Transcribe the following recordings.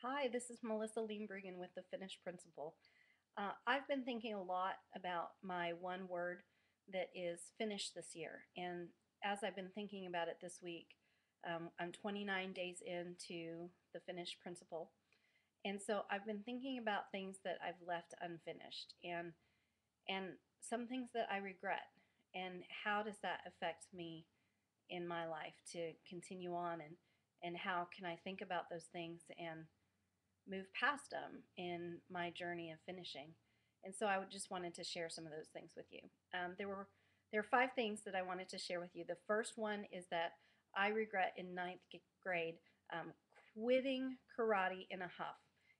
Hi, this is Melissa Leembrigen with The Finished Principle. I've been thinking a lot about my one word that is finish this year. And as I've been thinking about it this week, I'm 29 days into The Finished Principle. And so I've been thinking about things that I've left unfinished and some things that I regret. And how does that affect me in my life to continue on? And how can I think about those things and move past them in my journey of finishing. And so I would just wanted to share some of those things with you. There are five things that I wanted to share with you. The first one is that I regret in ninth grade um, quitting karate in a huff.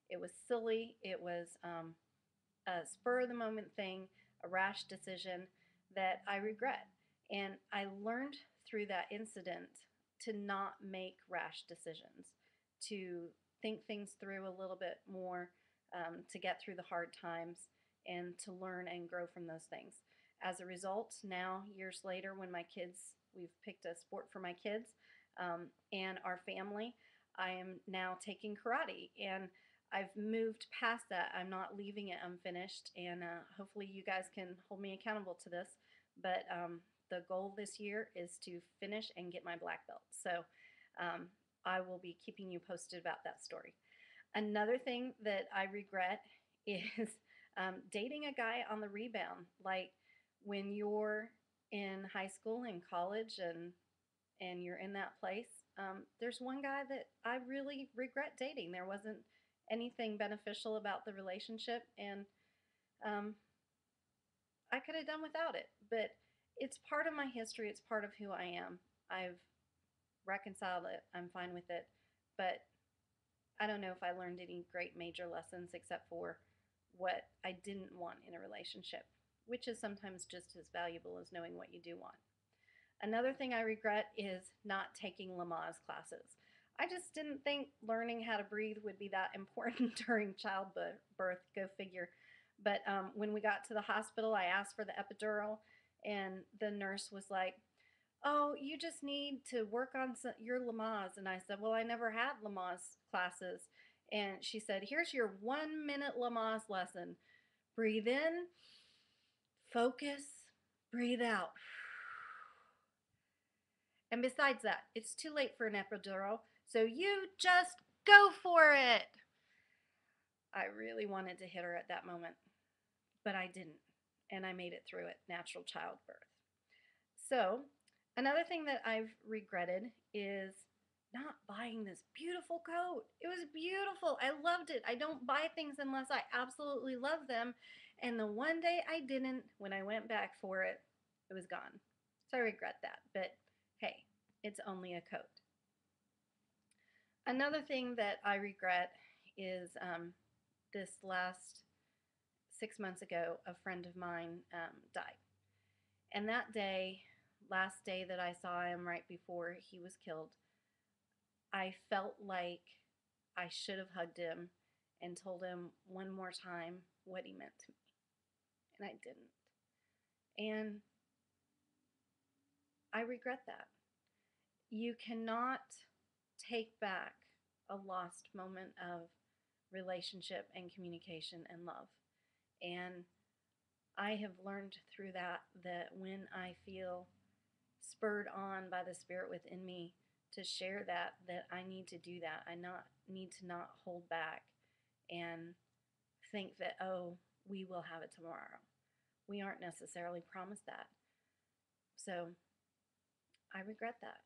It was silly. It was a spur of the moment thing, a rash decision that I regret. And I learned through that incident to not make rash decisions, to think things through a little bit more, to get through the hard times, and to learn and grow from those things. As a result, now, years later, when we've picked a sport for my kids and our family, I am now taking karate. And I've moved past that. I'm not leaving it unfinished, and hopefully you guys can hold me accountable to this. But the goal this year is to finish and get my black belt. So um, I will be keeping you posted about that story. Another thing that I regret is dating a guy on the rebound. Like when you're in high school and college and you're in that place, there's one guy that I really regret dating. There wasn't anything beneficial about the relationship, and um, I could have done without it. But it's part of my history, it's part of who I am. I've reconciled it, I'm fine with it. But I don't know if I learned any great major lessons except for what I didn't want in a relationship, which is sometimes just as valuable as knowing what you do want. Another thing I regret is not taking Lamaze classes. I just didn't think learning how to breathe would be that important during childbirth, go figure. But when we got to the hospital, I asked for the epidural, and the nurse was like, "Oh, you just need to work on your Lamaze." And I said, "Well, I never had Lamaze classes." And she said, "Here's your 1 minute Lamaze lesson. Breathe in, focus, breathe out. And besides that, it's too late for an epidural, so you just go for it." I really wanted to hit her at that moment, but I didn't. And I made it through it, natural childbirth. So, another thing that I've regretted is not buying this beautiful coat. It was beautiful. I loved it. I don't buy things unless I absolutely love them. And the one day I didn't, when I went back for it, it was gone. So I regret that. But hey, it's only a coat. Another thing that I regret is this last 6 months ago, a friend of mine died. And that day, last day that I saw him right before he was killed, I felt like I should have hugged him and told him one more time what he meant to me. And I didn't. And I regret that. You cannot take back a lost moment of relationship and communication and love. And I have learned through that when I feel spurred on by the spirit within me to share that I need to do that. I not need to not hold back and think that, oh, we will have it tomorrow. We aren't necessarily promised that. So I regret that.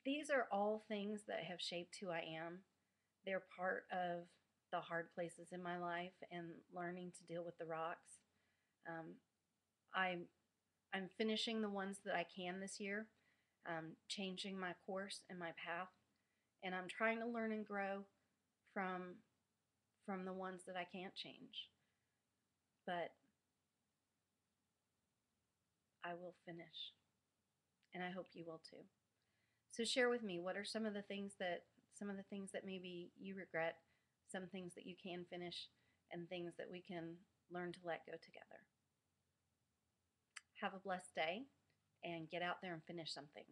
These are all things that have shaped who I am. They're part of the hard places in my life and learning to deal with the rocks. Um, I'm I'm finishing the ones that I can this year, changing my course and my path, and I'm trying to learn and grow from from the ones that I can't change. But I will finish, and I hope you will too. So share with me, what are some of the things that maybe you regret, some things that you can finish, and things that we can learn to let go together. Have a blessed day and get out there and finish something.